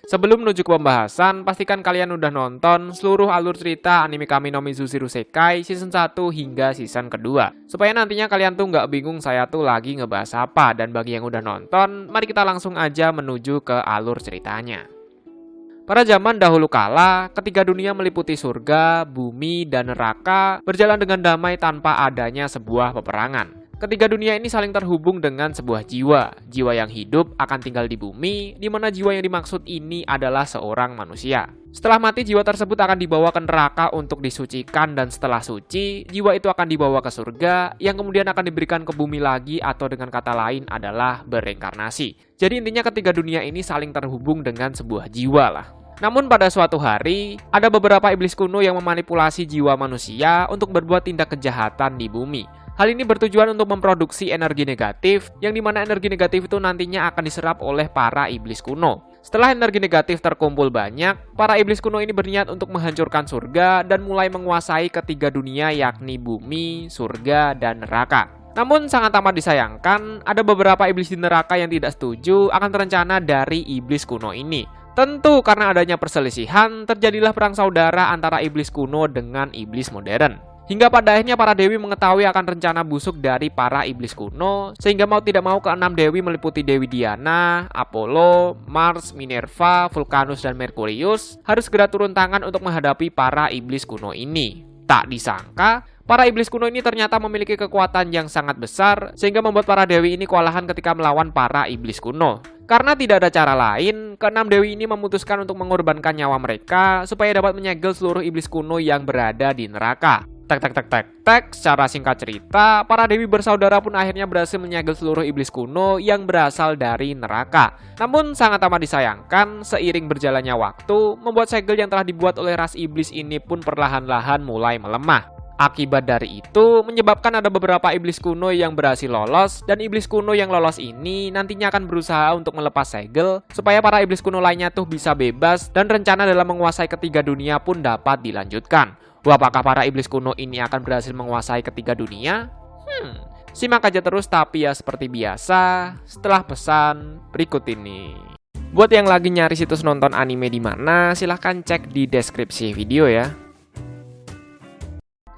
Sebelum menuju ke pembahasan, pastikan kalian udah nonton seluruh alur cerita anime Kami no Mizushi Rusekai season 1 hingga season kedua. Supaya nantinya kalian tuh nggak bingung saya tuh lagi ngebahas apa. Dan bagi yang udah nonton, mari kita langsung aja menuju ke alur ceritanya. Pada zaman dahulu kala, ketiga dunia meliputi surga, bumi, dan neraka berjalan dengan damai tanpa adanya sebuah peperangan. Ketiga dunia ini saling terhubung dengan sebuah jiwa. Jiwa yang hidup akan tinggal di bumi, di mana jiwa yang dimaksud ini adalah seorang manusia. Setelah mati, jiwa tersebut akan dibawa ke neraka untuk disucikan, dan setelah suci, jiwa itu akan dibawa ke surga, yang kemudian akan diberikan ke bumi lagi, atau dengan kata lain adalah bereinkarnasi. Jadi intinya ketiga dunia ini saling terhubung dengan sebuah jiwa lah. Namun pada suatu hari, ada beberapa iblis kuno yang memanipulasi jiwa manusia untuk berbuat tindak kejahatan di bumi. Hal ini bertujuan untuk memproduksi energi negatif, yang dimana energi negatif itu nantinya akan diserap oleh para iblis kuno. Setelah energi negatif terkumpul banyak, para iblis kuno ini berniat untuk menghancurkan surga dan mulai menguasai ketiga dunia yakni bumi, surga, dan neraka. Namun sangat amat disayangkan, ada beberapa iblis di neraka yang tidak setuju akan rencana dari iblis kuno ini. Tentu karena adanya perselisihan, terjadilah perang saudara antara iblis kuno dengan iblis modern. Hingga pada akhirnya para dewi mengetahui akan rencana busuk dari para iblis kuno, sehingga mau tidak mau keenam dewi meliputi Dewi Diana, Apollo, Mars, Minerva, Vulcanus, dan Merkurius harus segera turun tangan untuk menghadapi para iblis kuno ini. Tak disangka, para iblis kuno ini ternyata memiliki kekuatan yang sangat besar, sehingga membuat para dewi ini kewalahan ketika melawan para iblis kuno. Karena tidak ada cara lain, keenam dewi ini memutuskan untuk mengorbankan nyawa mereka supaya dapat menyegel seluruh iblis kuno yang berada di neraka. Secara singkat cerita, para dewi bersaudara pun akhirnya berhasil menyegel seluruh iblis kuno yang berasal dari neraka. Namun sangat amat disayangkan, seiring berjalannya waktu, membuat segel yang telah dibuat oleh ras iblis ini pun perlahan-lahan mulai melemah. Akibat dari itu, menyebabkan ada beberapa iblis kuno yang berhasil lolos, dan iblis kuno yang lolos ini nantinya akan berusaha untuk melepas segel, supaya para iblis kuno lainnya tuh bisa bebas, dan rencana dalam menguasai ketiga dunia pun dapat dilanjutkan. Apakah para iblis kuno ini akan berhasil menguasai ketiga dunia? Simak aja terus, tapi ya seperti biasa, setelah pesan berikut ini. Buat yang lagi nyari situs nonton anime di mana, silahkan cek di deskripsi video ya.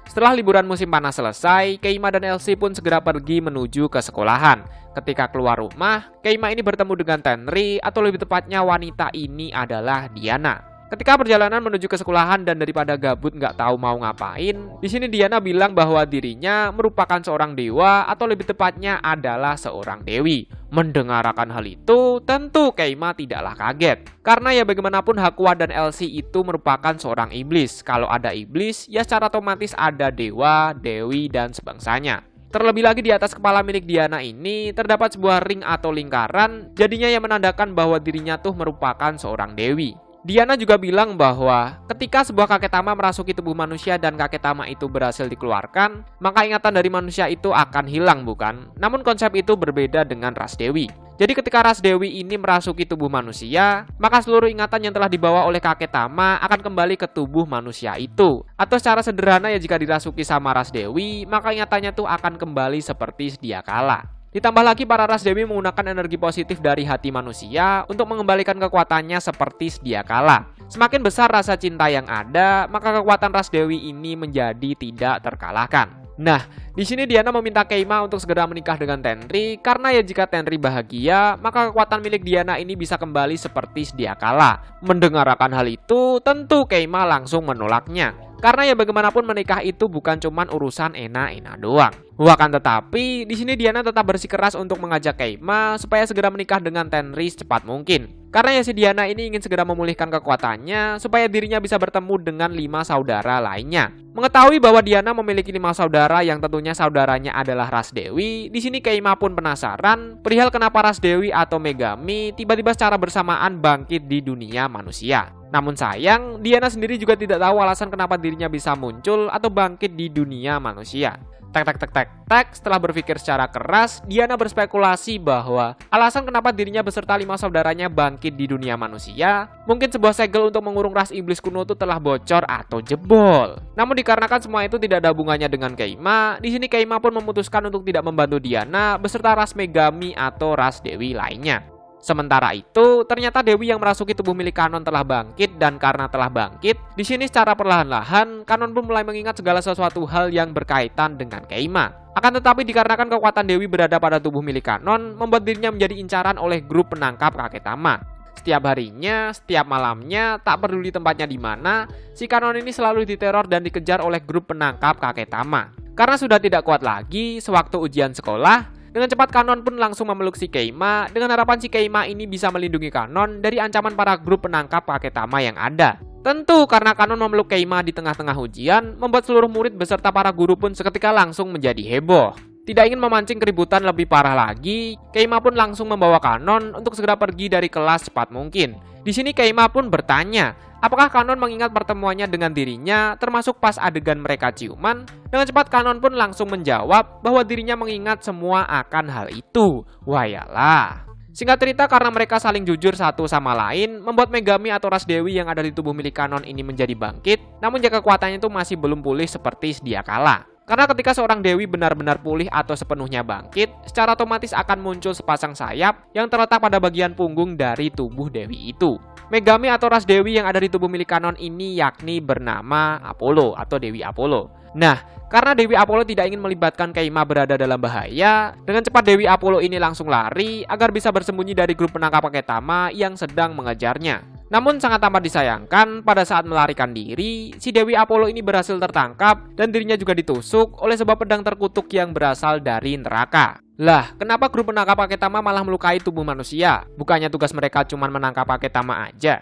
Setelah liburan musim panas selesai, Keima dan Elsie pun segera pergi menuju ke sekolahan. Ketika keluar rumah, Keima ini bertemu dengan Tenri, atau lebih tepatnya wanita ini adalah Diana. Ketika perjalanan menuju ke sekolahan dan daripada gabut nggak tahu mau ngapain, di sini Diana bilang bahwa dirinya merupakan seorang dewa, atau lebih tepatnya adalah seorang dewi. Mendengarkan hal itu, tentu Keima tidaklah kaget. Karena ya bagaimanapun Hakuwa dan Elsie itu merupakan seorang iblis. Kalau ada iblis, ya secara otomatis ada dewa, dewi, dan sebangsanya. Terlebih lagi di atas kepala milik Diana ini terdapat sebuah ring atau lingkaran, jadinya yang menandakan bahwa dirinya tuh merupakan seorang dewi. Diana juga bilang bahwa ketika sebuah kakek tama merasuki tubuh manusia dan kakek tama itu berhasil dikeluarkan, maka ingatan dari manusia itu akan hilang, bukan? Namun konsep itu berbeda dengan ras dewi. Jadi ketika ras dewi ini merasuki tubuh manusia, maka seluruh ingatan yang telah dibawa oleh kakek tama akan kembali ke tubuh manusia itu. Atau secara sederhana ya, jika dirasuki sama ras dewi, maka ingatannya tuh akan kembali seperti sedia kala. Ditambah lagi para ras dewi menggunakan energi positif dari hati manusia untuk mengembalikan kekuatannya seperti sedia kala. Semakin besar rasa cinta yang ada, maka kekuatan ras dewi ini menjadi tidak terkalahkan. Nah, di sini Diana meminta Keima untuk segera menikah dengan Tenri, karena ya jika Tenri bahagia, maka kekuatan milik Diana ini bisa kembali seperti sedia kala. Mendengarkan hal itu, tentu Keima langsung menolaknya. Karena ya bagaimanapun menikah itu bukan cuman urusan enak-enak doang. Akan tetapi, di sini Diana tetap bersikeras untuk mengajak Keima supaya segera menikah dengan Tenri secepat mungkin. Karena ya si Diana ini ingin segera memulihkan kekuatannya supaya dirinya bisa bertemu dengan 5 saudara lainnya. Mengetahui bahwa Diana memiliki 5 saudara yang tentunya saudaranya adalah ras dewi, di sini Keima pun penasaran perihal kenapa ras dewi atau Megami tiba-tiba secara bersamaan bangkit di dunia manusia. Namun sayang, Diana sendiri juga tidak tahu alasan kenapa dirinya bisa muncul atau bangkit di dunia manusia. Setelah berpikir secara keras, Diana berspekulasi bahwa alasan kenapa dirinya beserta 5 saudaranya bangkit di dunia manusia, mungkin sebuah segel untuk mengurung ras iblis kuno itu telah bocor atau jebol. Namun dikarenakan semua itu tidak ada hubungannya dengan Keima, di sini Keima pun memutuskan untuk tidak membantu Diana beserta ras Megami atau ras dewi lainnya. Sementara itu, ternyata Dewi yang merasuki tubuh milik Kanon telah bangkit, dan karena telah bangkit, di sini secara perlahan-lahan Kanon pun mulai mengingat segala sesuatu hal yang berkaitan dengan Keima. Akan tetapi dikarenakan kekuatan Dewi berada pada tubuh milik Kanon, membuat dirinya menjadi incaran oleh grup penangkap kakek Tama. Setiap harinya, setiap malamnya, tak peduli tempatnya di mana, si Kanon ini selalu diteror dan dikejar oleh grup penangkap kakek Tama. Karena sudah tidak kuat lagi, sewaktu ujian sekolah, dengan cepat Kanon pun langsung memeluk si Keima dengan harapan si Keima ini bisa melindungi Kanon dari ancaman para grup penangkap kakek Tama yang ada. Tentu karena Kanon memeluk Keima di tengah-tengah ujian, membuat seluruh murid beserta para guru pun seketika langsung menjadi heboh. Tidak ingin memancing keributan lebih parah lagi, Keima pun langsung membawa Kanon untuk segera pergi dari kelas cepat mungkin. Di sini Keima pun bertanya, apakah Kanon mengingat pertemuannya dengan dirinya, termasuk pas adegan mereka ciuman? Dengan cepat Kanon pun langsung menjawab bahwa dirinya mengingat semua akan hal itu. Wayalah. Singkat cerita, karena mereka saling jujur satu sama lain, membuat Megami atau ras Dewi yang ada di tubuh milik Kanon ini menjadi bangkit, namun jika kekuatannya itu masih belum pulih seperti sedia kala. Karena ketika seorang Dewi benar-benar pulih atau sepenuhnya bangkit, secara otomatis akan muncul sepasang sayap yang terletak pada bagian punggung dari tubuh Dewi itu. Megami atau ras Dewi yang ada di tubuh milik Kanon ini yakni bernama Apollo atau Dewi Apollo. Nah, karena Dewi Apollo tidak ingin melibatkan Keima berada dalam bahaya, dengan cepat Dewi Apollo ini langsung lari agar bisa bersembunyi dari grup penangkap kakek Tama yang sedang mengejarnya. Namun sangat amat disayangkan, pada saat melarikan diri, si Dewi Apollo ini berhasil tertangkap dan dirinya juga ditusuk oleh sebuah pedang terkutuk yang berasal dari neraka. Lah, kenapa grup penangkap kakek Tama malah melukai tubuh manusia? Bukannya tugas mereka cuma menangkap kakek Tama aja?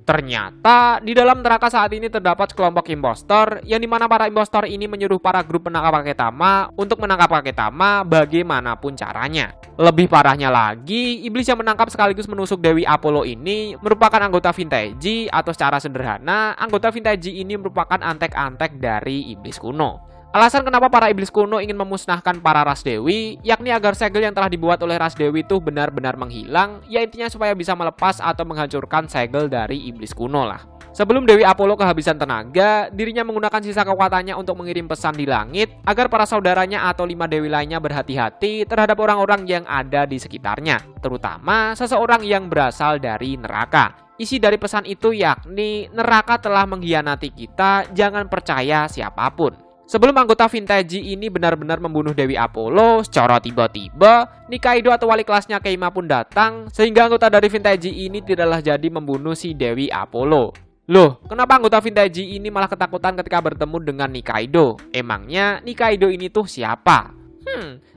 Ternyata di dalam neraka saat ini terdapat kelompok impostor yang dimana para impostor ini menyuruh para grup penangkap kakek Tama untuk menangkap kakek Tama bagaimanapun caranya. Lebih parahnya lagi, iblis yang menangkap sekaligus menusuk Dewi Apollo ini merupakan anggota Vintage, atau secara sederhana, anggota Vintage ini merupakan antek-antek dari iblis kuno. Alasan kenapa para iblis kuno ingin memusnahkan para ras Dewi, yakni agar segel yang telah dibuat oleh ras Dewi itu benar-benar menghilang, ya intinya supaya bisa melepas atau menghancurkan segel dari iblis kuno lah. Sebelum Dewi Apollo kehabisan tenaga, dirinya menggunakan sisa kekuatannya untuk mengirim pesan di langit, agar para saudaranya atau 5 Dewi lainnya berhati-hati terhadap orang-orang yang ada di sekitarnya, terutama seseorang yang berasal dari neraka. Isi dari pesan itu yakni, neraka telah mengkhianati kita, jangan percaya siapapun. Sebelum anggota Vintage ini benar-benar membunuh Dewi Apollo, secara tiba-tiba, Nikaido atau wali kelasnya Keima pun datang, sehingga anggota dari Vintage ini tidaklah jadi membunuh si Dewi Apollo. Loh, kenapa anggota Vintage ini malah ketakutan ketika bertemu dengan Nikaido? Emangnya Nikaido ini tuh siapa?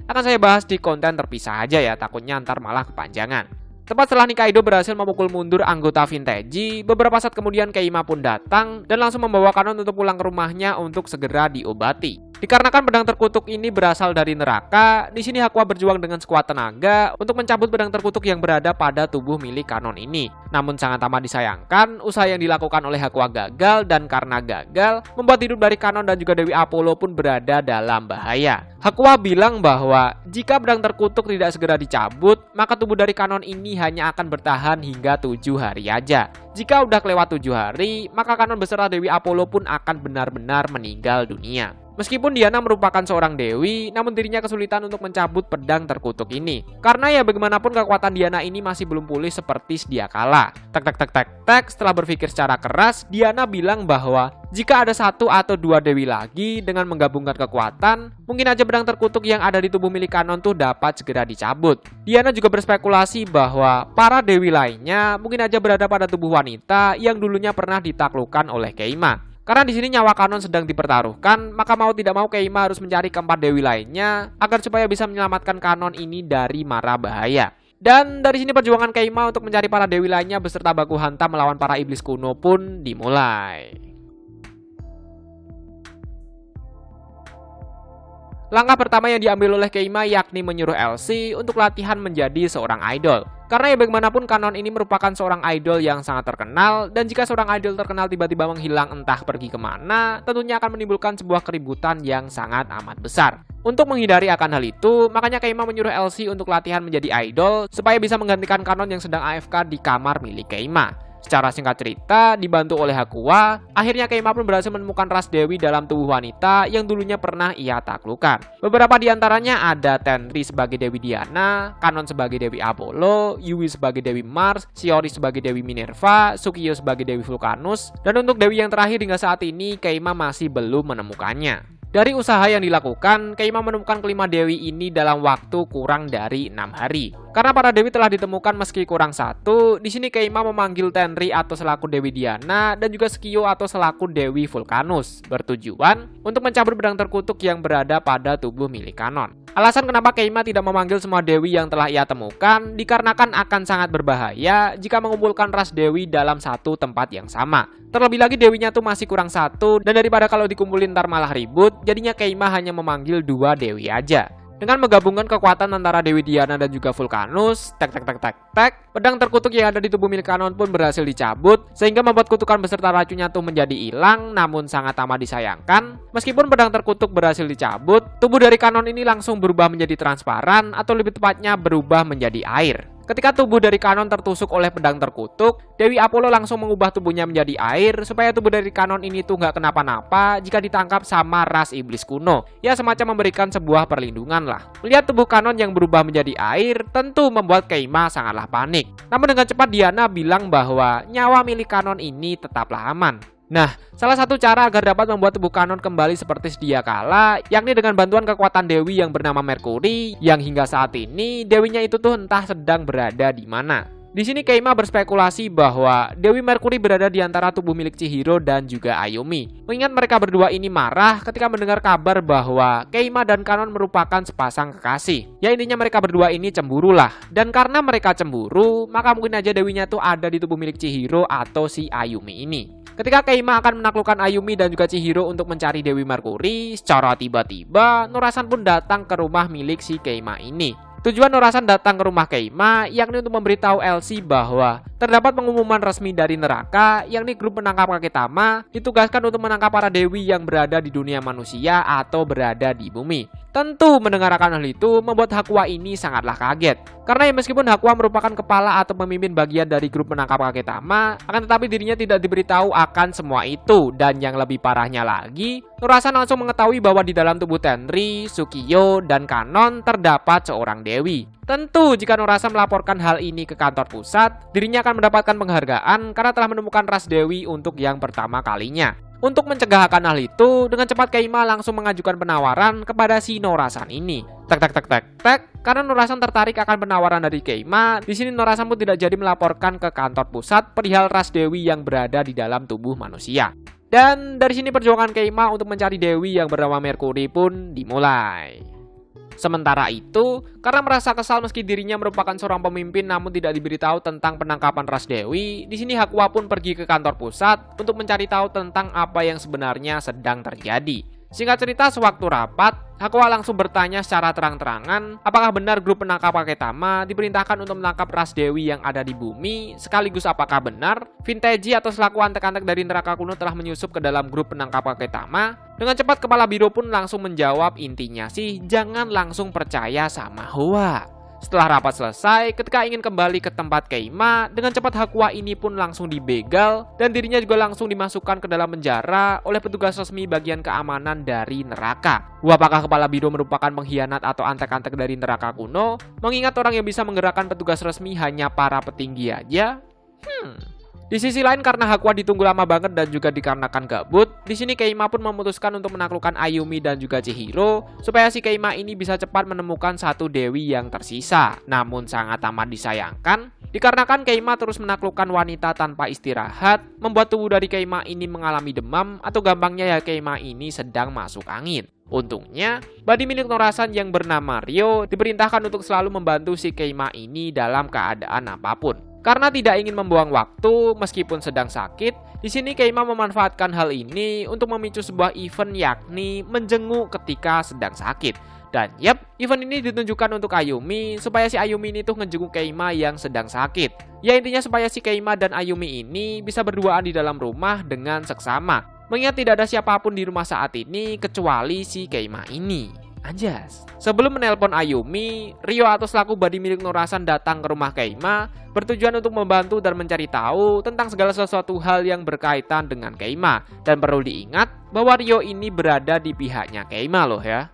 Akan saya bahas di konten terpisah aja ya, takutnya ntar malah kepanjangan. Tepat setelah Nikaido berhasil memukul mundur anggota Vintage, beberapa saat kemudian Keima pun datang dan langsung membawa Kanon untuk pulang ke rumahnya untuk segera diobati. Dikarenakan pedang terkutuk ini berasal dari neraka, di sini Hakuwa berjuang dengan sekuat tenaga untuk mencabut pedang terkutuk yang berada pada tubuh milik Kanon ini. Namun sangat amat disayangkan, usaha yang dilakukan oleh Hakuwa gagal, dan karena gagal, membuat hidup dari Kanon dan juga Dewi Apollo pun berada dalam bahaya. Hakuwa bilang bahwa jika pedang terkutuk tidak segera dicabut, maka tubuh dari Kanon ini hanya akan bertahan hingga 7 hari aja. Jika udah kelewat 7 hari, maka Kanon beserta Dewi Apollo pun akan benar-benar meninggal dunia. Meskipun Diana merupakan seorang dewi, namun dirinya kesulitan untuk mencabut pedang terkutuk ini. Karena ya bagaimanapun kekuatan Diana ini masih belum pulih seperti sedia kala. Setelah berpikir secara keras, Diana bilang bahwa jika ada 1 atau 2 dewi lagi dengan menggabungkan kekuatan, mungkin aja pedang terkutuk yang ada di tubuh milik Kanon tuh dapat segera dicabut. Diana juga berspekulasi bahwa para dewi lainnya mungkin aja berada pada tubuh wanita yang dulunya pernah ditaklukkan oleh Keima. Karena di sini nyawa Kanon sedang dipertaruhkan, maka mau tidak mau Keima harus mencari keempat dewi lainnya agar supaya bisa menyelamatkan Kanon ini dari mara bahaya. Dan dari sini perjuangan Keima untuk mencari para dewi lainnya beserta baku hantam melawan para iblis kuno pun dimulai. Langkah pertama yang diambil oleh Keima yakni menyuruh Elsie untuk latihan menjadi seorang idol. Karena ya bagaimanapun Kanon ini merupakan seorang idol yang sangat terkenal, dan jika seorang idol terkenal tiba-tiba menghilang entah pergi kemana, tentunya akan menimbulkan sebuah keributan yang sangat amat besar. Untuk menghindari akan hal itu, makanya Keima menyuruh Elsie untuk latihan menjadi idol supaya bisa menggantikan Kanon yang sedang AFK di kamar milik Keima. Secara singkat cerita, dibantu oleh Hakuwa, akhirnya Keima pun berhasil menemukan ras Dewi dalam tubuh wanita yang dulunya pernah ia taklukkan. Beberapa di antaranya ada Tenri sebagai Dewi Diana, Kanon sebagai Dewi Apollo, Yui sebagai Dewi Mars, Shiori sebagai Dewi Minerva, Sukiyo sebagai Dewi Vulcanus, dan untuk Dewi yang terakhir hingga saat ini Keima masih belum menemukannya. Dari usaha yang dilakukan, Keima menemukan kelima Dewi ini dalam waktu kurang dari 6 hari. Karena para Dewi telah ditemukan meski kurang satu, di sini Keima memanggil Tenri atau selaku Dewi Diana dan juga Sukiyo atau selaku Dewi Vulcanus, bertujuan untuk mencabut pedang terkutuk yang berada pada tubuh milik Kanon. Alasan kenapa Keima tidak memanggil semua Dewi yang telah ia temukan dikarenakan akan sangat berbahaya jika mengumpulkan ras Dewi dalam satu tempat yang sama. Terlebih lagi Dewinya tuh masih kurang satu, dan daripada kalau dikumpulin ntar malah ribut, jadinya Keima hanya memanggil 2 Dewi aja. Dengan menggabungkan kekuatan antara Dewi Diana dan juga Vulcanus, pedang terkutuk yang ada di tubuh milik Kanon pun berhasil dicabut, sehingga membuat kutukan beserta racunnya tuh menjadi hilang, namun sangat amat disayangkan. Meskipun pedang terkutuk berhasil dicabut, tubuh dari Kanon ini langsung berubah menjadi transparan, atau lebih tepatnya berubah menjadi air. Ketika tubuh dari Kanon tertusuk oleh pedang terkutuk, Dewi Apollo langsung mengubah tubuhnya menjadi air supaya tubuh dari Kanon ini tuh nggak kenapa-napa jika ditangkap sama ras iblis kuno. Ya semacam memberikan sebuah perlindungan lah. Melihat tubuh Kanon yang berubah menjadi air tentu membuat Keima sangatlah panik. Namun dengan cepat Diana bilang bahwa nyawa milik Kanon ini tetaplah aman. Nah, salah satu cara agar dapat membuat tubuh Kanon kembali seperti sedia kala, yakni dengan bantuan kekuatan Dewi yang bernama Mercury, yang hingga saat ini Dewinya itu tuh entah sedang berada di mana. Di sini Keima berspekulasi bahwa Dewi Mercury berada di antara tubuh milik Chihiro dan juga Ayumi. Mengingat mereka berdua ini marah ketika mendengar kabar bahwa Keima dan Kanon merupakan sepasang kekasih. Ya intinya mereka berdua ini cemburu lah. Dan karena mereka cemburu, maka mungkin aja Dewinya tuh ada di tubuh milik Chihiro atau si Ayumi ini. Ketika Keima akan menaklukkan Ayumi dan juga Chihiro untuk mencari Dewi Mercury, secara tiba-tiba Nurasan pun datang ke rumah milik si Keima ini. Tujuan Nurasan datang ke rumah Keima yakni untuk memberitahu Elsie bahwa terdapat pengumuman resmi dari neraka, yakni grup penangkap Kaketama ditugaskan untuk menangkap para dewi yang berada di dunia manusia atau berada di bumi. Tentu mendengarkan hal itu membuat Hakuwa ini sangatlah kaget. Karena ya meskipun Hakuwa merupakan kepala atau pemimpin bagian dari grup penangkap Kaketama, akan tetapi dirinya tidak diberitahu akan semua itu. Dan yang lebih parahnya lagi, Nurasan langsung mengetahui bahwa di dalam tubuh Tenri, Sukiyo, dan Kanon terdapat seorang dewi. Tentu jika Nurasan melaporkan hal ini ke kantor pusat, dirinya akan mendapatkan penghargaan karena telah menemukan ras dewi untuk yang pertama kalinya. Untuk mencegah akan hal itu, dengan cepat Keima langsung mengajukan penawaran kepada si Nurasan ini. Karena Nurasan tertarik akan penawaran dari Keima, di sini Nurasan pun tidak jadi melaporkan ke kantor pusat perihal ras dewi yang berada di dalam tubuh manusia. Dan dari sini perjuangan Keima untuk mencari dewi yang bernama Mercury pun dimulai. Sementara itu, karena merasa kesal meski dirinya merupakan seorang pemimpin namun tidak diberitahu tentang penangkapan ras dewi, di sini Hakuwa pun pergi ke kantor pusat untuk mencari tahu tentang apa yang sebenarnya sedang terjadi. Singkat cerita, sewaktu rapat, Hakuwa langsung bertanya secara terang-terangan apakah benar grup penangkap Kaketama diperintahkan untuk menangkap ras dewi yang ada di bumi, sekaligus apakah benar Vintage atau selaku antek-antek dari neraka kuno telah menyusup ke dalam grup penangkap Kaketama. Dengan cepat kepala biro pun langsung menjawab intinya sih jangan langsung percaya sama Hoa. Setelah rapat selesai, ketika ingin kembali ke tempat Keima, dengan cepat Hakuwa ini pun langsung dibegal dan dirinya juga langsung dimasukkan ke dalam penjara oleh petugas resmi bagian keamanan dari neraka. Apakah kepala biro merupakan pengkhianat atau antek-antek dari neraka kuno? Mengingat orang yang bisa menggerakkan petugas resmi hanya para petinggi aja? Di sisi lain karena Hakuwa ditunggu lama banget dan juga dikarenakan gabut, di sini Keima pun memutuskan untuk menaklukkan Ayumi dan juga Chihiro supaya si Keima ini bisa cepat menemukan satu dewi yang tersisa. Namun sangat amat disayangkan, dikarenakan Keima terus menaklukkan wanita tanpa istirahat, membuat tubuh dari Keima ini mengalami demam atau gampangnya ya Keima ini sedang masuk angin. Untungnya, badi milik Nurasan yang bernama Ryo diperintahkan untuk selalu membantu si Keima ini dalam keadaan apapun. Karena tidak ingin membuang waktu meskipun sedang sakit, di sini Keima memanfaatkan hal ini untuk memicu sebuah event yakni menjenguk ketika sedang sakit. Dan event ini ditunjukkan untuk Ayumi supaya si Ayumi ini tuh ngejenguk Keima yang sedang sakit. Ya intinya supaya si Keima dan Ayumi ini bisa berduaan di dalam rumah dengan seksama. Mengingat tidak ada siapapun di rumah saat ini kecuali si Keima ini. Anjas. Sebelum menelpon Ayumi, Ryo atau selaku badi milik Norasan datang ke rumah Keima bertujuan untuk membantu dan mencari tahu tentang segala sesuatu hal yang berkaitan dengan Keima. Dan perlu diingat bahwa Ryo ini berada di pihaknya Keima loh ya.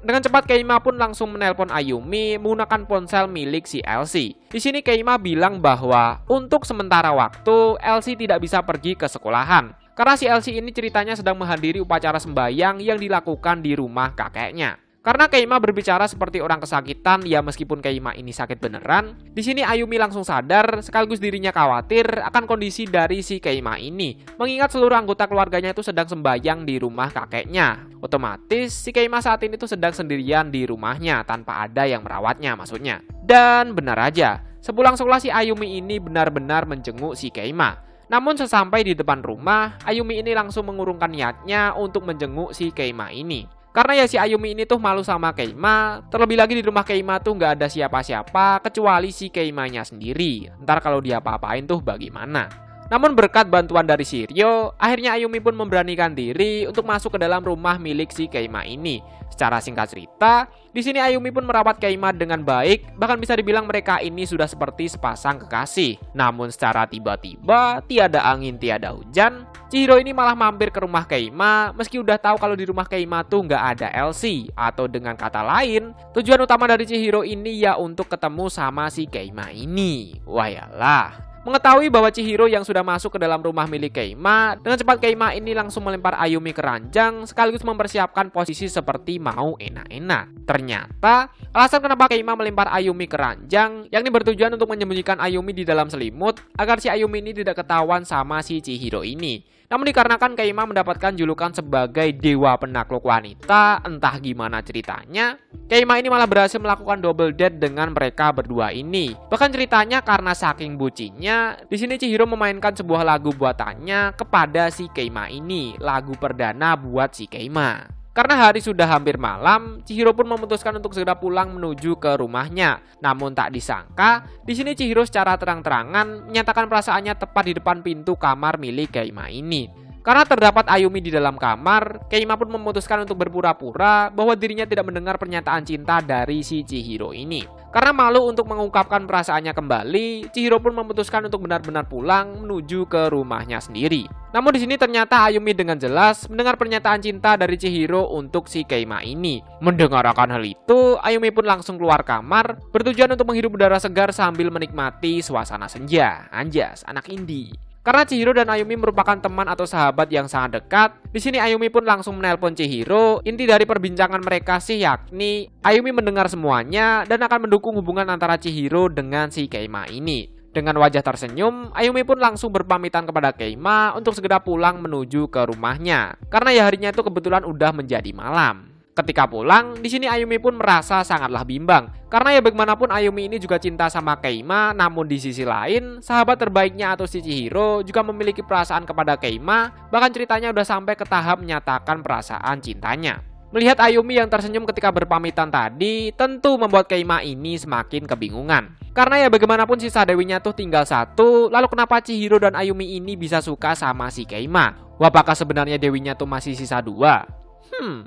Dengan cepat Keima pun langsung menelpon Ayumi menggunakan ponsel milik si Elsie. Di sini Keima bilang bahwa untuk sementara waktu Elsie tidak bisa pergi ke sekolahan. Karena si Elsie ini ceritanya sedang menghadiri upacara sembahyang yang dilakukan di rumah kakeknya. Karena Keima berbicara seperti orang kesakitan, ya meskipun Keima ini sakit beneran, di sini Ayumi langsung sadar sekaligus dirinya khawatir akan kondisi dari si Keima ini. Mengingat seluruh anggota keluarganya itu sedang sembahyang di rumah kakeknya. Otomatis si Keima saat ini tuh sedang sendirian di rumahnya tanpa ada yang merawatnya maksudnya. Dan benar aja, sepulang sekolah si Ayumi ini benar-benar menjenguk si Keima. Namun sesampai di depan rumah, Ayumi ini langsung mengurungkan niatnya untuk menjenguk si Keima ini. Karena ya si Ayumi ini tuh malu sama Keima, terlebih lagi di rumah Keima tuh nggak ada siapa-siapa kecuali si Keimanya sendiri. Ntar kalau dia apa-apain tuh bagaimana? Namun berkat bantuan dari si Ryo, akhirnya Ayumi pun memberanikan diri untuk masuk ke dalam rumah milik si Keima ini. Secara singkat cerita, di sini Ayumi pun merawat Keima dengan baik, bahkan bisa dibilang mereka ini sudah seperti sepasang kekasih. Namun secara tiba-tiba, tiada angin tiada hujan, Chihiro ini malah mampir ke rumah Keima meski udah tahu kalau di rumah Keima tuh nggak ada Elsie. Atau dengan kata lain, tujuan utama dari Chihiro ini ya untuk ketemu sama si Keima ini. Wayalah. Mengetahui bahwa Chihiro yang sudah masuk ke dalam rumah milik Keima, dengan cepat Keima ini langsung melempar Ayumi ke ranjang sekaligus mempersiapkan posisi seperti mau enak-enak. Ternyata, alasan kenapa Keima melempar Ayumi ke ranjang yakni bertujuan untuk menyembunyikan Ayumi di dalam selimut agar si Ayumi ini tidak ketahuan sama si Chihiro ini. Namun dikarenakan Keima mendapatkan julukan sebagai dewa penakluk wanita, entah gimana ceritanya, Keima ini malah berhasil melakukan double date dengan mereka berdua ini. Bahkan ceritanya karena saking bucinnya, di sini Chihiro memainkan sebuah lagu buatannya kepada si Keima ini, lagu perdana buat si Keima. Karena hari sudah hampir malam, Chihiro pun memutuskan untuk segera pulang menuju ke rumahnya. Namun tak disangka, di sini Chihiro secara terang-terangan menyatakan perasaannya tepat di depan pintu kamar milik Keima ini. Karena terdapat Ayumi di dalam kamar, Keima pun memutuskan untuk berpura-pura bahwa dirinya tidak mendengar pernyataan cinta dari si Chihiro ini. Karena malu untuk mengungkapkan perasaannya kembali, Chihiro pun memutuskan untuk benar-benar pulang menuju ke rumahnya sendiri. Namun di sini ternyata Ayumi dengan jelas mendengar pernyataan cinta dari Chihiro untuk si Keima ini. Mendengar akan hal itu, Ayumi pun langsung keluar kamar bertujuan untuk menghirup udara segar sambil menikmati suasana senja. Anjas, anak indie. Karena Chihiro dan Ayumi merupakan teman atau sahabat yang sangat dekat, di sini Ayumi pun langsung menelpon Chihiro. Inti dari perbincangan mereka sih yakni Ayumi mendengar semuanya dan akan mendukung hubungan antara Chihiro dengan si Keima ini. Dengan wajah tersenyum, Ayumi pun langsung berpamitan kepada Keima untuk segera pulang menuju ke rumahnya. Karena ya harinya itu kebetulan udah menjadi malam. Ketika pulang, di sini Ayumi pun merasa sangatlah bimbang. Karena ya bagaimanapun Ayumi ini juga cinta sama Keima, namun di sisi lain, sahabat terbaiknya atau si Chihiro juga memiliki perasaan kepada Keima, bahkan ceritanya udah sampai ke tahap menyatakan perasaan cintanya. Melihat Ayumi yang tersenyum ketika berpamitan tadi, tentu membuat Keima ini semakin kebingungan. Karena ya bagaimanapun sisa dewinya tuh tinggal satu, lalu kenapa Chihiro dan Ayumi ini bisa suka sama si Keima? Wah, apakah sebenarnya dewinya tuh masih sisa dua?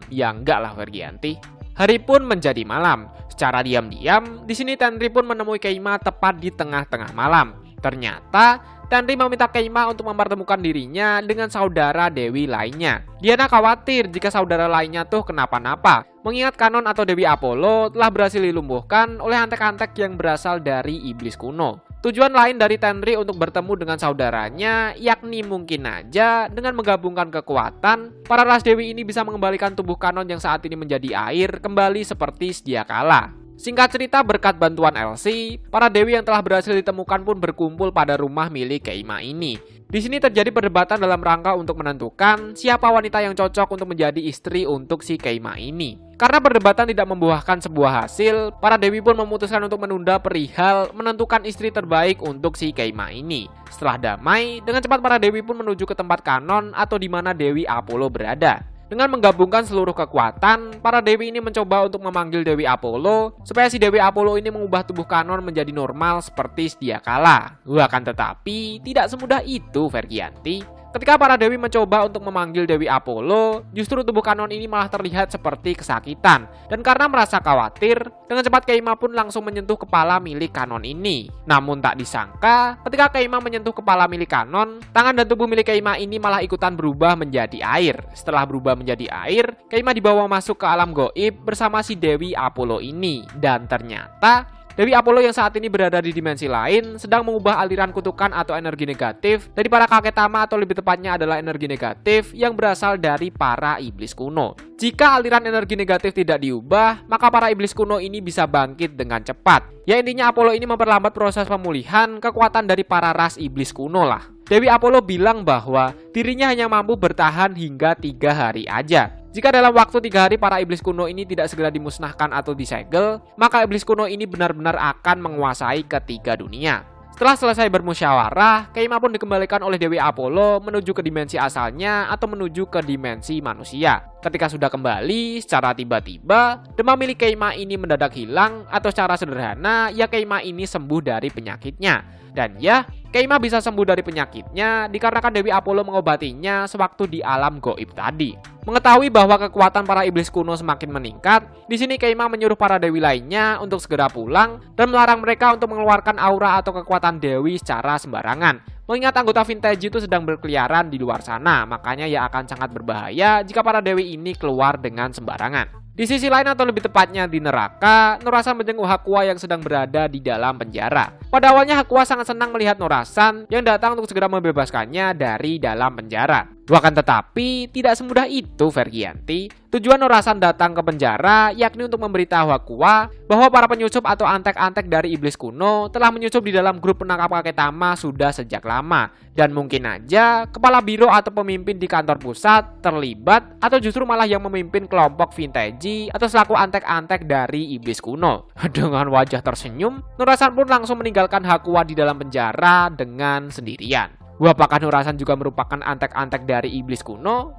Ya enggak lah Fergianti. Hari pun menjadi malam. Secara diam-diam, di sini Tenri pun menemui Keima tepat di tengah-tengah malam. Ternyata, Tenri meminta Keima untuk mempertemukan dirinya dengan saudara Dewi lainnya. Diana khawatir jika saudara lainnya tuh kenapa-napa. Mengingat Kanon atau Dewi Apollo telah berhasil dilumpuhkan oleh antek-antek yang berasal dari iblis kuno. Tujuan lain dari Tenri untuk bertemu dengan saudaranya yakni mungkin aja dengan menggabungkan kekuatan, para ras Dewi ini bisa mengembalikan tubuh Kanon yang saat ini menjadi air kembali seperti sedia kala. Singkat cerita, berkat bantuan Elsie, para dewi yang telah berhasil ditemukan pun berkumpul pada rumah milik Keima ini. Di sini terjadi perdebatan dalam rangka untuk menentukan siapa wanita yang cocok untuk menjadi istri untuk si Keima ini. Karena perdebatan tidak membuahkan sebuah hasil, para dewi pun memutuskan untuk menunda perihal menentukan istri terbaik untuk si Keima ini. Setelah damai, dengan cepat para dewi pun menuju ke tempat Kanon atau di mana Dewi Apollo berada. Dengan menggabungkan seluruh kekuatan, para dewi ini mencoba untuk memanggil Dewi Apollo supaya si Dewi Apollo ini mengubah tubuh Kanon menjadi normal seperti sedia kala. Akan tetapi tidak semudah itu Fergianti. Ketika para dewi mencoba untuk memanggil Dewi Apollo, justru tubuh Kanon ini malah terlihat seperti kesakitan. Dan karena merasa khawatir, dengan cepat Keima pun langsung menyentuh kepala milik Kanon ini. Namun tak disangka, ketika Keima menyentuh kepala milik Kanon, tangan dan tubuh milik Keima ini malah ikutan berubah menjadi air. Setelah berubah menjadi air, Keima dibawa masuk ke alam gaib bersama si Dewi Apollo ini. Dan ternyata Dewi Apollo yang saat ini berada di dimensi lain sedang mengubah aliran kutukan atau energi negatif dari para kakek Tama, atau lebih tepatnya adalah energi negatif yang berasal dari para iblis kuno. Jika aliran energi negatif tidak diubah, maka para iblis kuno ini bisa bangkit dengan cepat. Ya intinya Apollo ini memperlambat proses pemulihan kekuatan dari para ras iblis kuno lah. Dewi Apollo bilang bahwa dirinya hanya mampu bertahan hingga 3 hari aja. Jika dalam waktu 3 hari para iblis kuno ini tidak segera dimusnahkan atau disegel, maka iblis kuno ini benar-benar akan menguasai ketiga dunia. Setelah selesai bermusyawarah, Keima pun dikembalikan oleh Dewi Apollo menuju ke dimensi asalnya atau menuju ke dimensi manusia. Ketika sudah kembali, secara tiba-tiba, demam milik Keima ini mendadak hilang, atau secara sederhana, ya Keima ini sembuh dari penyakitnya. Dan ya, Keima bisa sembuh dari penyakitnya dikarenakan Dewi Apollo mengobatinya sewaktu di alam gaib tadi. Mengetahui bahwa kekuatan para iblis kuno semakin meningkat, di sini Keima menyuruh para dewi lainnya untuk segera pulang dan melarang mereka untuk mengeluarkan aura atau kekuatan dewi secara sembarangan. Mengingat anggota vintage itu sedang berkeliaran di luar sana, makanya ya akan sangat berbahaya jika para dewi ini keluar dengan sembarangan. Di sisi lain atau lebih tepatnya di neraka, Nurasan menjenguk Hakua yang sedang berada di dalam penjara. Pada awalnya Hakua sangat senang melihat Nurasan yang datang untuk segera membebaskannya dari dalam penjara. Akan tetapi, tidak semudah itu Vergianti. Tujuan Nurasan datang ke penjara yakni untuk memberitahu Hakua bahwa para penyusup atau antek-antek dari iblis kuno telah menyusup di dalam grup penangkap kakek Tama sudah sejak lama. Dan mungkin aja kepala biro atau pemimpin di kantor pusat terlibat atau justru malah yang memimpin kelompok vintage atau selaku antek-antek dari iblis kuno. Dengan wajah tersenyum, Nurasan pun langsung meninggalkan Hakua di dalam penjara dengan sendirian. Apakah Nurasan juga merupakan antek-antek dari iblis kuno?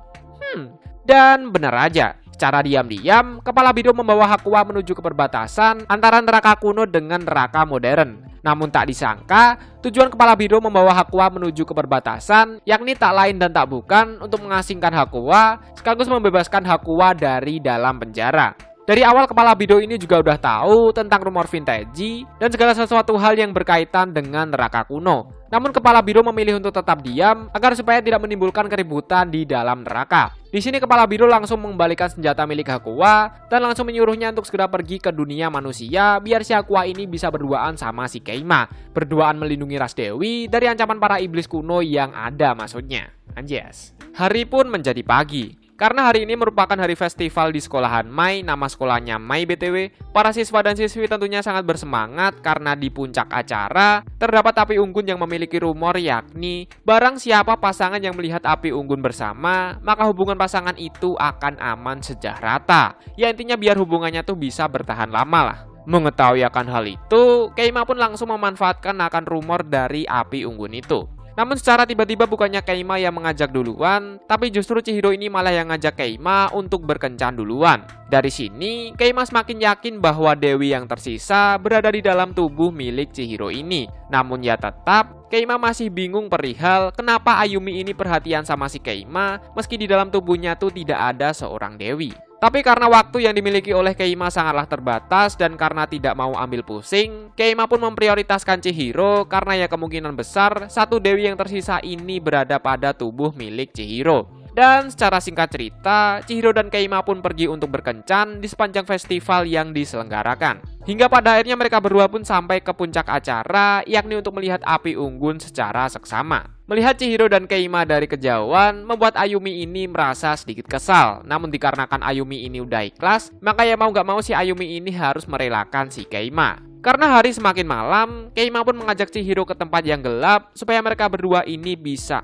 Dan benar aja, secara diam-diam, kepala biro membawa Hakua menuju ke perbatasan antara neraka kuno dengan neraka modern. Namun tak disangka, tujuan kepala biro membawa Hakua menuju ke perbatasan, yakni tak lain dan tak bukan untuk mengasingkan Hakua, sekaligus membebaskan Hakua dari dalam penjara. Dari awal kepala biro ini juga udah tahu tentang rumor vintage dan segala sesuatu hal yang berkaitan dengan neraka kuno. Namun kepala biro memilih untuk tetap diam agar supaya tidak menimbulkan keributan di dalam neraka. Di sini kepala biro langsung mengembalikan senjata milik Hakua dan langsung menyuruhnya untuk segera pergi ke dunia manusia biar si Hakua ini bisa berduaan sama si Keima. Berduaan melindungi ras dewi dari ancaman para iblis kuno yang ada maksudnya. Anjas. Hari pun menjadi pagi. Karena hari ini merupakan hari festival di sekolahan Mai, nama sekolahnya Mai BTW, para siswa dan siswi tentunya sangat bersemangat karena di puncak acara terdapat api unggun yang memiliki rumor yakni barang siapa pasangan yang melihat api unggun bersama, maka hubungan pasangan itu akan aman sejahtera. Ya intinya biar hubungannya tuh bisa bertahan lama lah. Mengetahui akan hal itu, Keima pun langsung memanfaatkan akan rumor dari api unggun itu. Namun secara tiba-tiba bukannya Keima yang mengajak duluan, tapi justru Chihiro ini malah yang ngajak Keima untuk berkencan duluan. Dari sini, Keima semakin yakin bahwa dewi yang tersisa berada di dalam tubuh milik Chihiro ini. Namun ya tetap, Keima masih bingung perihal kenapa Ayumi ini perhatian sama si Keima meski di dalam tubuhnya tuh tidak ada seorang dewi. Tapi karena waktu yang dimiliki oleh Keima sangatlah terbatas dan karena tidak mau ambil pusing, Keima pun memprioritaskan Chihiro karena ya kemungkinan besar satu dewi yang tersisa ini berada pada tubuh milik Chihiro. Dan secara singkat cerita, Chihiro dan Keima pun pergi untuk berkencan di sepanjang festival yang diselenggarakan. Hingga pada akhirnya mereka berdua pun sampai ke puncak acara, yakni untuk melihat api unggun secara seksama. Melihat Chihiro dan Keima dari kejauhan membuat Ayumi ini merasa sedikit kesal. Namun dikarenakan Ayumi ini udah ikhlas, maka ya mau gak mau si Ayumi ini harus merelakan si Keima. Karena hari semakin malam, Keima pun mengajak Chihiro ke tempat yang gelap supaya mereka berdua ini bisa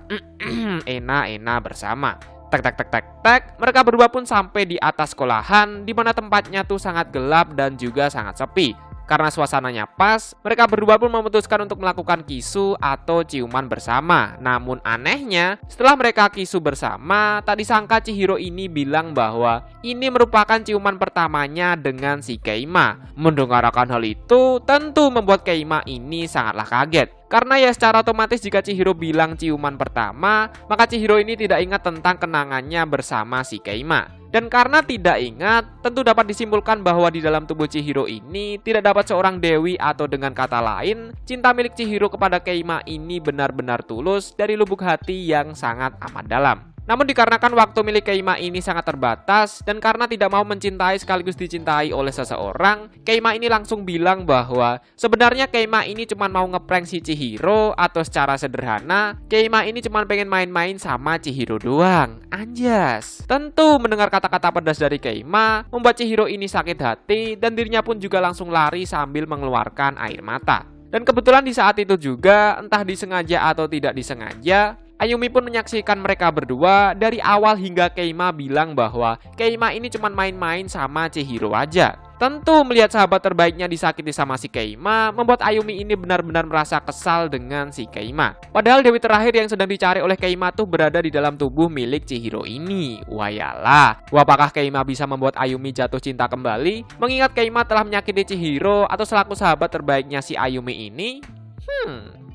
enak-enak bersama. Tek, mereka berdua pun sampai di atas sekolahan di mana tempatnya tuh sangat gelap dan juga sangat sepi. Karena suasananya pas, mereka berdua pun memutuskan untuk melakukan kisu atau ciuman bersama. Namun anehnya, setelah mereka kisu bersama, tak disangka Chihiro ini bilang bahwa ini merupakan ciuman pertamanya dengan si Keima. Mendengarkan hal itu, tentu membuat Keima ini sangatlah kaget. Karena ya secara otomatis jika Chihiro bilang ciuman pertama, maka Chihiro ini tidak ingat tentang kenangannya bersama si Keima. Dan karena tidak ingat, tentu dapat disimpulkan bahwa di dalam tubuh Chihiro ini tidak dapat seorang dewi, atau dengan kata lain, cinta milik Chihiro kepada Keima ini benar-benar tulus dari lubuk hati yang sangat amat dalam. Namun dikarenakan waktu milik Keima ini sangat terbatas, dan karena tidak mau mencintai sekaligus dicintai oleh seseorang, Keima ini langsung bilang bahwa sebenarnya Keima ini cuma mau ngeprank si Chihiro, atau secara sederhana, Keima ini cuma pengen main-main sama Chihiro doang. Anjas. Tentu mendengar kata-kata pedas dari Keima membuat Chihiro ini sakit hati, dan dirinya pun juga langsung lari sambil mengeluarkan air mata. Dan kebetulan di saat itu juga, entah disengaja atau tidak disengaja, Ayumi pun menyaksikan mereka berdua dari awal hingga Keima bilang bahwa Keima ini cuma main-main sama Chihiro aja. Tentu melihat sahabat terbaiknya disakiti sama si Keima membuat Ayumi ini benar-benar merasa kesal dengan si Keima. Padahal dewi terakhir yang sedang dicari oleh Keima tuh berada di dalam tubuh milik Chihiro ini. Wayalah, apakah Keima bisa membuat Ayumi jatuh cinta kembali mengingat Keima telah menyakiti Chihiro atau selaku sahabat terbaiknya si Ayumi ini?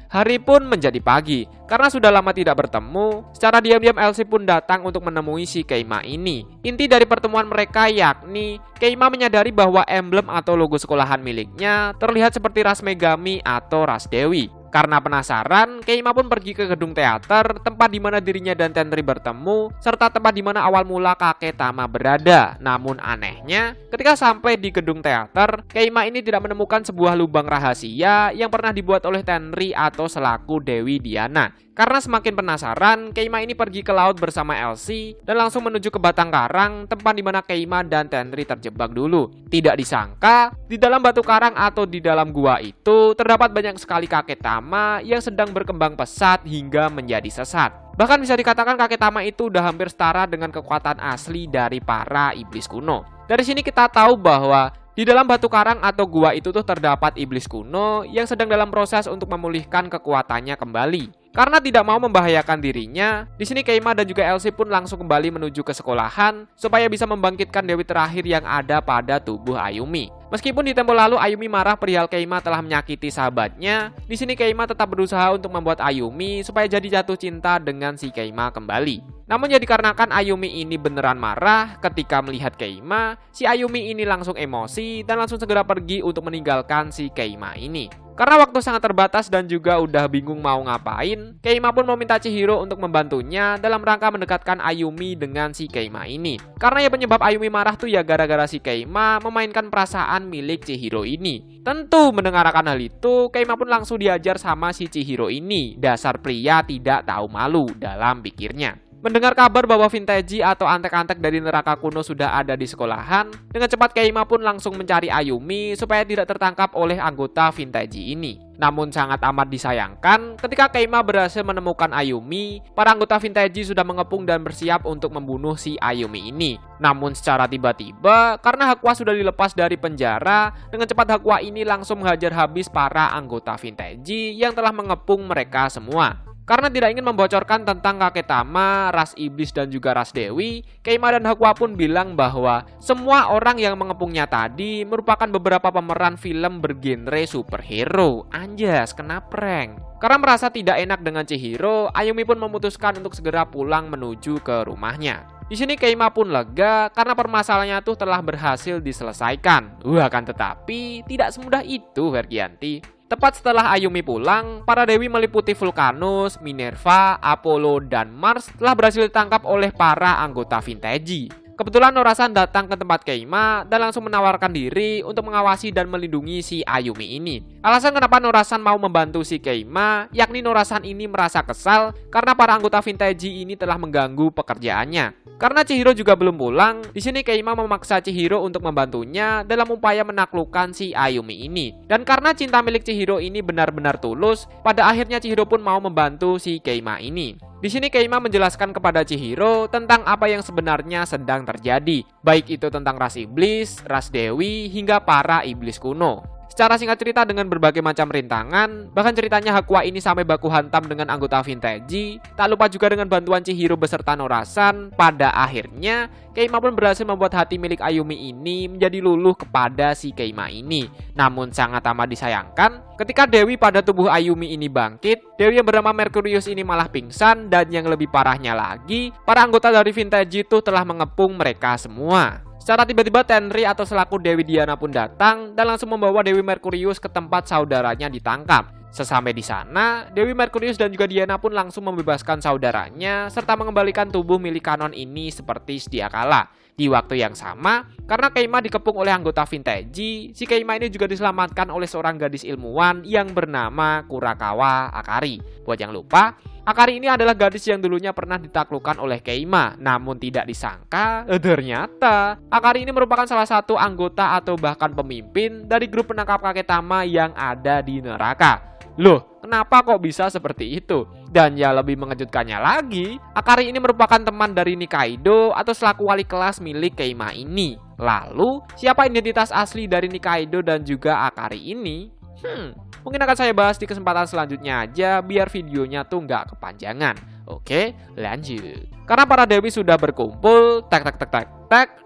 Hari pun menjadi pagi. Karena sudah lama tidak bertemu, secara diam-diam Elsie pun datang untuk menemui si Keima ini. Inti dari pertemuan mereka yakni Keima menyadari bahwa emblem atau logo sekolahan miliknya terlihat seperti ras Megami atau ras Dewi. Karena penasaran, Keima pun pergi ke gedung teater, tempat di mana dirinya dan Tenri bertemu, serta tempat di mana awal mula kakek Tama berada. Namun anehnya, ketika sampai di gedung teater, Keima ini tidak menemukan sebuah lubang rahasia yang pernah dibuat oleh Tenri atau selaku Dewi Diana. Karena semakin penasaran, Keima ini pergi ke laut bersama Elsie dan langsung menuju ke batang karang, tempat di mana Keima dan Tenri terjebak dulu. Tidak disangka, di dalam batu karang atau di dalam gua itu terdapat banyak sekali kakek Tama yang sedang berkembang pesat hingga menjadi sesat. Bahkan bisa dikatakan kakek Tama itu udah hampir setara dengan kekuatan asli dari para iblis kuno. Dari sini kita tahu bahwa di dalam batu karang atau gua itu tuh terdapat iblis kuno yang sedang dalam proses untuk memulihkan kekuatannya kembali. Karena tidak mau membahayakan dirinya, di sini Keima dan juga Elsie pun langsung kembali menuju ke sekolahan supaya bisa membangkitkan dewi terakhir yang ada pada tubuh Ayumi. Meskipun di tempo lalu Ayumi marah perihal Keima telah menyakiti sahabatnya, di sini Keima tetap berusaha untuk membuat Ayumi supaya jadi jatuh cinta dengan si Keima kembali. Namun ya dikarenakan Ayumi ini beneran marah ketika melihat Keima, si Ayumi ini langsung emosi dan langsung segera pergi untuk meninggalkan si Keima ini. Karena waktu sangat terbatas dan juga udah bingung mau ngapain, Keima pun meminta Chihiro untuk membantunya dalam rangka mendekatkan Ayumi dengan si Keima ini. Karena ya penyebab Ayumi marah tuh ya gara-gara si Keima memainkan perasaan milik Chihiro ini. Tentu mendengarkan hal itu, Keima pun langsung diajar sama si Chihiro ini. Dasar pria tidak tahu malu dalam pikirnya. Mendengar kabar bahwa vintage atau antek-antek dari neraka kuno sudah ada di sekolahan, dengan cepat Keima pun langsung mencari Ayumi supaya tidak tertangkap oleh anggota vintage ini. Namun sangat amat disayangkan, ketika Keima berhasil menemukan Ayumi, para anggota vintage sudah mengepung dan bersiap untuk membunuh si Ayumi ini. Namun secara tiba-tiba, karena Hakwa sudah dilepas dari penjara, dengan cepat Hakwa ini langsung menghajar habis para anggota vintage yang telah mengepung mereka semua. Karena tidak ingin membocorkan tentang kakek Tama, ras iblis dan juga ras Dewi, Keima dan Hakwa pun bilang bahwa semua orang yang mengepungnya tadi merupakan beberapa pemeran film bergenre superhero. Anjas, kena prank. Karena merasa tidak enak dengan Chihiro, Ayumi pun memutuskan untuk segera pulang menuju ke rumahnya. Di sini Keima pun lega karena permasalahannya tuh telah berhasil diselesaikan. Akan tetapi tidak semudah itu, Vergianti. Tepat setelah Ayumi pulang, para dewi meliputi Vulcanus, Minerva, Apollo, dan Mars telah berhasil ditangkap oleh para anggota vintage. Kebetulan Norasan datang ke tempat Keima dan langsung menawarkan diri untuk mengawasi dan melindungi si Ayumi ini. Alasan kenapa Norasan mau membantu si Keima, yakni Norasan ini merasa kesal karena para anggota vintage ini telah mengganggu pekerjaannya. Karena Chihiro juga belum pulang, di sini Keima memaksa Chihiro untuk membantunya dalam upaya menaklukkan si Ayumi ini. Dan karena cinta milik Chihiro ini benar-benar tulus, pada akhirnya Chihiro pun mau membantu si Keima ini. Di sini Keima menjelaskan kepada Chihiro tentang apa yang sebenarnya sedang terjadi, baik itu tentang ras iblis, ras dewi, hingga para iblis kuno. Secara singkat cerita dengan berbagai macam rintangan, bahkan ceritanya Hakuwa ini sampai baku hantam dengan anggota Vintage. Tak lupa juga dengan bantuan Chihiro beserta Norasan, pada akhirnya Keima pun berhasil membuat hati milik Ayumi ini menjadi luluh kepada si Keima ini. Namun sangat amat disayangkan, ketika Dewi pada tubuh Ayumi ini bangkit, Dewi yang bernama Mercurius ini malah pingsan, dan yang lebih parahnya lagi, para anggota dari Vintage itu telah mengepung mereka semua. Secara tiba-tiba Tenri atau selaku Dewi Diana pun datang dan langsung membawa Dewi Mercurius ke tempat saudaranya ditangkap. Sesampai di sana, Dewi Mercurius dan juga Diana pun langsung membebaskan saudaranya serta mengembalikan tubuh milik Kanon ini seperti sedia kala. Di waktu yang sama, karena Keima dikepung oleh anggota Vintage, si Keima ini juga diselamatkan oleh seorang gadis ilmuwan yang bernama Kurakawa Akari. Buat yang lupa, Akari ini adalah gadis yang dulunya pernah ditaklukkan oleh Keima. Namun tidak disangka, ternyata Akari ini merupakan salah satu anggota atau bahkan pemimpin dari grup penangkap Kaketama yang ada di neraka. Loh, kenapa kok bisa seperti itu? Dan yang lebih mengejutkannya lagi, Akari ini merupakan teman dari Nikaido atau selaku wali kelas milik Keima ini. Lalu, siapa identitas asli dari Nikaido dan juga Akari ini? Mungkin akan saya bahas di kesempatan selanjutnya aja, biar videonya tuh nggak kepanjangan. Oke, lanjut. Karena para Dewi sudah berkumpul,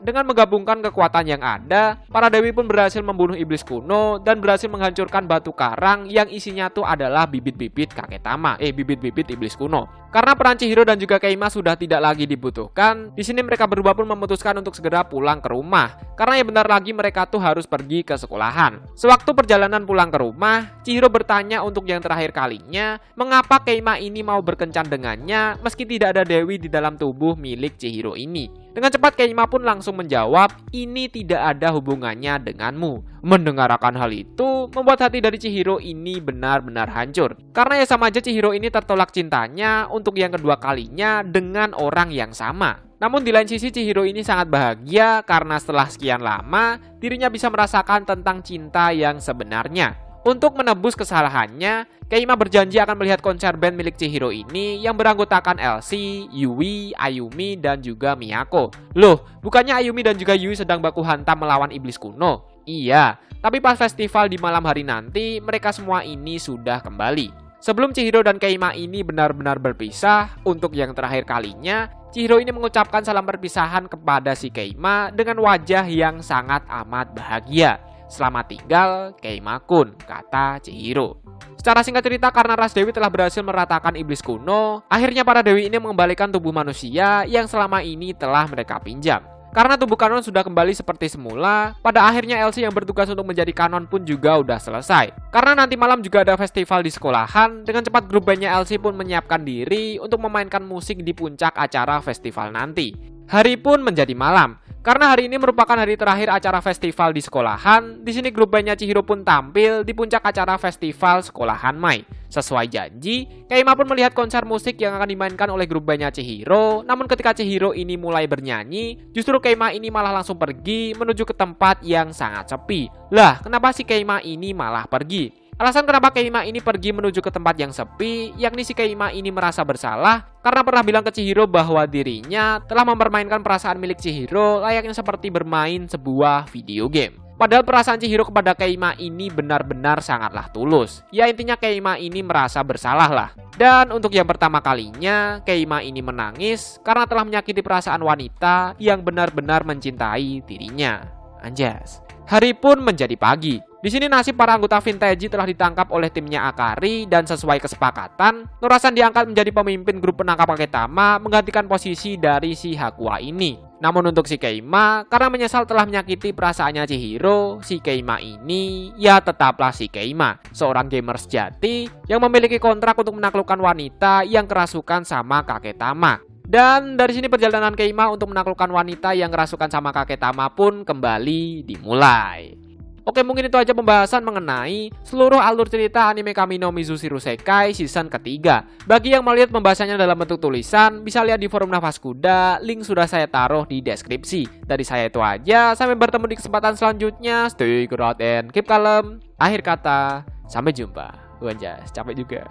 dengan menggabungkan kekuatan yang ada, para Dewi pun berhasil membunuh iblis kuno dan berhasil menghancurkan batu karang yang isinya tuh adalah bibit-bibit Kaketama, bibit-bibit iblis kuno. Karena peran Chihiro dan juga Keima sudah tidak lagi dibutuhkan, di sini mereka berdua pun memutuskan untuk segera pulang ke rumah. Karena ya bentar lagi mereka tuh harus pergi ke sekolahan. Sewaktu perjalanan pulang ke rumah, Chihiro bertanya untuk yang terakhir kalinya, mengapa Keima ini mau berkencan dengannya meski tidak ada Dewi di dalam tubuh milik Chihiro ini. Dengan cepat Keima pun langsung menjawab, ini tidak ada hubungannya denganmu. Mendengarkan hal itu, membuat hati dari Chihiro ini benar-benar hancur. Karena ya sama aja Chihiro ini tertolak cintanya untuk yang kedua kalinya dengan orang yang sama. Namun di lain sisi Chihiro ini sangat bahagia karena setelah sekian lama, dirinya bisa merasakan tentang cinta yang sebenarnya. Untuk menebus kesalahannya, Keima berjanji akan melihat konser band milik Chihiro ini yang beranggotakan Elsie, Yui, Ayumi, dan juga Miyako. Loh, bukannya Ayumi dan juga Yui sedang baku hantam melawan iblis kuno? Iya, tapi pas festival di malam hari nanti, mereka semua ini sudah kembali. Sebelum Chihiro dan Keima ini benar-benar berpisah, untuk yang terakhir kalinya, Chihiro ini mengucapkan salam perpisahan kepada si Keima dengan wajah yang sangat amat bahagia. Selamat tinggal, Keima-kun, kata Chihiro. Secara singkat cerita, karena ras Dewi telah berhasil meratakan iblis kuno, akhirnya para Dewi ini mengembalikan tubuh manusia yang selama ini telah mereka pinjam. Karena tubuh Kanon sudah kembali seperti semula, pada akhirnya Elsie yang bertugas untuk menjadi Kanon pun juga udah selesai. Karena nanti malam juga ada festival di sekolahan, dengan cepat grup bandnya Elsie pun menyiapkan diri untuk memainkan musik di puncak acara festival nanti. Hari pun menjadi malam. Karena hari ini merupakan hari terakhir acara festival di sekolahan, di sini grup bandnya Chihiro pun tampil di puncak acara festival sekolahan Mai. Sesuai janji, Keima pun melihat konser musik yang akan dimainkan oleh grup bandnya Chihiro. Namun ketika Chihiro ini mulai bernyanyi, justru Keima ini malah langsung pergi menuju ke tempat yang sangat sepi. Lah, kenapa si Keima ini malah pergi? Alasan kenapa Keima ini pergi menuju ke tempat yang sepi, yakni si Keima ini merasa bersalah karena pernah bilang ke Chihiro bahwa dirinya telah mempermainkan perasaan milik Chihiro layaknya seperti bermain sebuah video game. Padahal perasaan Chihiro kepada Keima ini benar-benar sangatlah tulus. Ya intinya Keima ini merasa bersalah lah. Dan untuk yang pertama kalinya, Keima ini menangis karena telah menyakiti perasaan wanita yang benar-benar mencintai dirinya. Anjas. Hari pun menjadi pagi. Di sini nasib para anggota Vintage telah ditangkap oleh timnya Akari dan sesuai kesepakatan, Norasan diangkat menjadi pemimpin grup penangkap Kaketama menggantikan posisi dari si Hakuwa ini. Namun untuk si Keima, karena menyesal telah menyakiti perasaannya Chihiro, si Keima ini ya tetaplah si Keima, seorang gamer sejati yang memiliki kontrak untuk menaklukkan wanita yang kerasukan sama Kaketama. Dan dari sini perjalanan Keima untuk menaklukkan wanita yang kerasukan sama Kaketama pun kembali dimulai. Oke, mungkin itu aja pembahasan mengenai seluruh alur cerita anime Kami no Mizushi Rusekai season ketiga. Bagi yang melihat pembahasannya dalam bentuk tulisan, bisa lihat di forum Nafas Kuda, link sudah saya taruh di deskripsi. Dari saya itu aja, sampai bertemu di kesempatan selanjutnya. Stay good and keep calm. Akhir kata, sampai jumpa. Wanjas, capek juga.